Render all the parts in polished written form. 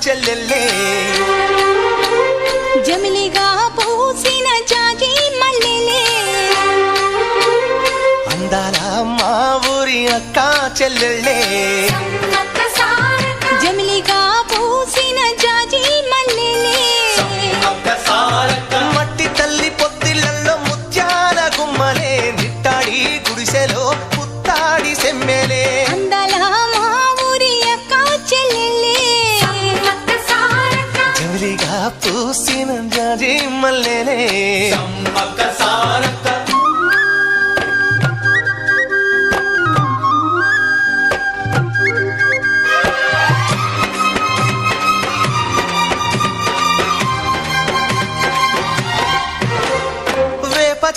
చెల్లెల్లే జమిలిగా పూసిన జాజి మల్లెలే అందాల మా ఊరి అక్క చెల్లెల్లే జమిలిగా పూసిన జాజి మల్లెలే మట్టి తల్లి పొత్తిళ్ళల్లో ముత్యాల గుమ్మలే నిట్టాడి గుడిసెలో పుత్తాడి సెమ్మెలే అందాల మా ఊరి అక్క చెల్లెలే జమిలిగా పూసిన జాజి మల్లెలే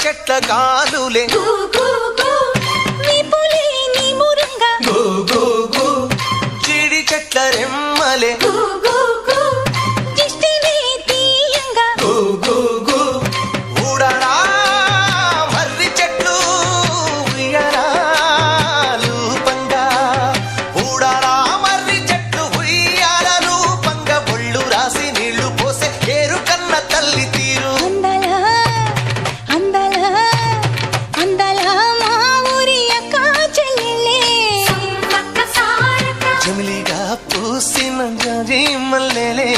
చెట్ల గాలులే జీడి చెట్ల రెమ్మలే ఊడరా మర్రి చెట్లు ఉయ్యాలూ పంగా ఊడరా మర్రి చెట్లు ఉయ్యాలూ పంగ ఒళ్ళు రాసి నీళ్లు పోసే ఏరు కన్న తల్లి తీరు జమిలిగా పూసిన జాజి మల్లెలే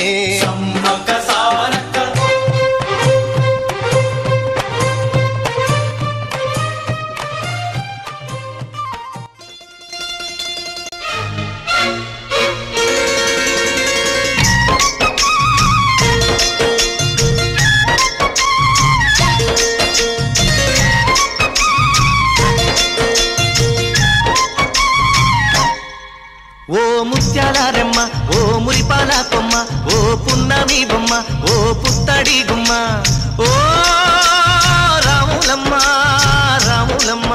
ఓ ముత్యాల రెమ్మ ఓ మురిపాల కొమ్మ ఓ పున్నమి బొమ్మ ఓ పుత్తడి గుమ్మ ఓ రాములమ్మ రాములమ్మ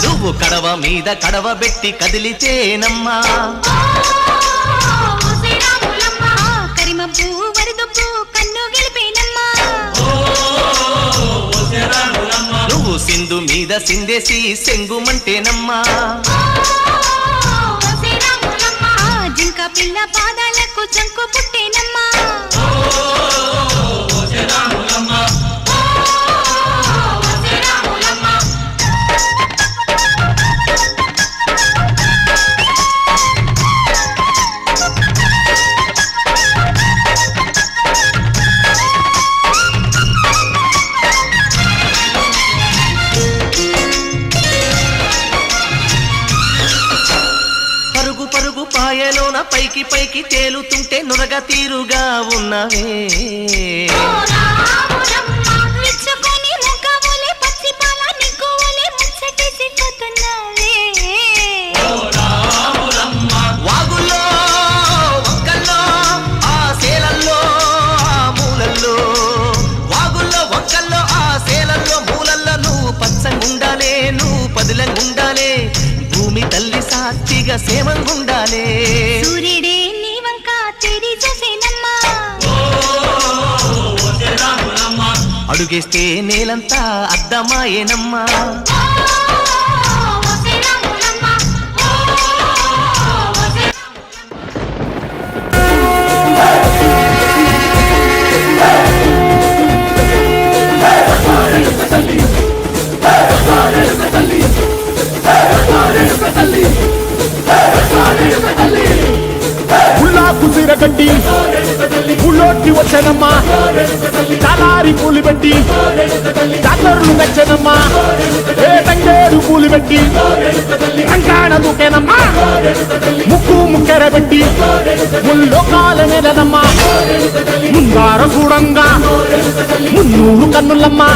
నువ్వు కడవ మీద కడవ పెట్టి కదిలితేనమ్మా నువ్వు సింధు మీద సిందేసి సెంగుమంటేనమ్మా జింక పిల్ల పాదాలకు చంకు పుట్టేనమ్మా పాయలోన పైకి పైకి తేలుతుంటే నురగ తీరుగా ఉన్నవే వాగుల్లో వంకల్లో ఆ సేలల్లో ఆ మూలల్లో వాగుల్లో వంకల్లో ఆ సేలల్లో మూలల్లో నువ్వు పచ్చంగుండాలే నువ్వు పదిలంగుండాలే భూమి తల్లి సాక్షిగా సేమంగుండాలే సూర్యుడే నీ వంక తిరిగి చూసేనమ్మా అడుగేస్తే నేలంతా అద్దమాయేనమ్మా కుసిరగడ్డి పుల్లోట్టి వచ్చనమ్మా చాలారి పూలు పెట్టి జాతరలు నచ్చనమ్మా ఏ తంగేరు పూలు పెట్టి రంగాణ దూకేనమ్మా ముక్కు ముక్కెర పెట్టి ముల్లోకాల నెలనమ్మా ముందార చూడంగా మున్నూరు కన్నులమ్మా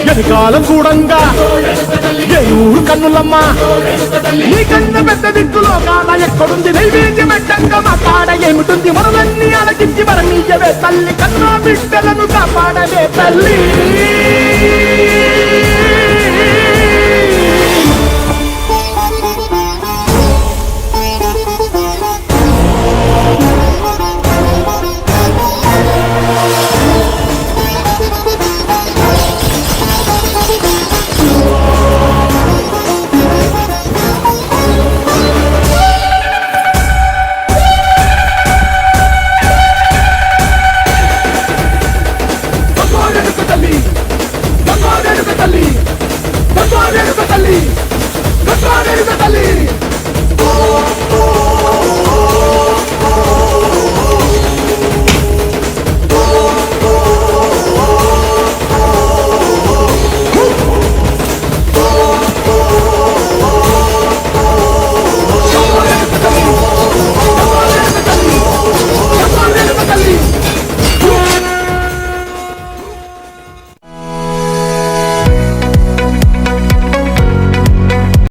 ఎనకాల చూడంగా ఏనూరు కన్నులమ్మా నీ కన్న పెద్ద దిక్కులో కాల ఎక్కడుంది నైవేద్యం ఎట్టంగా మా కాడ ఏమిటుంది మనలన్నీ అలకించి మరణీయవే తల్లి కన్నా బిడ్డలను కాపాడవే తల్లి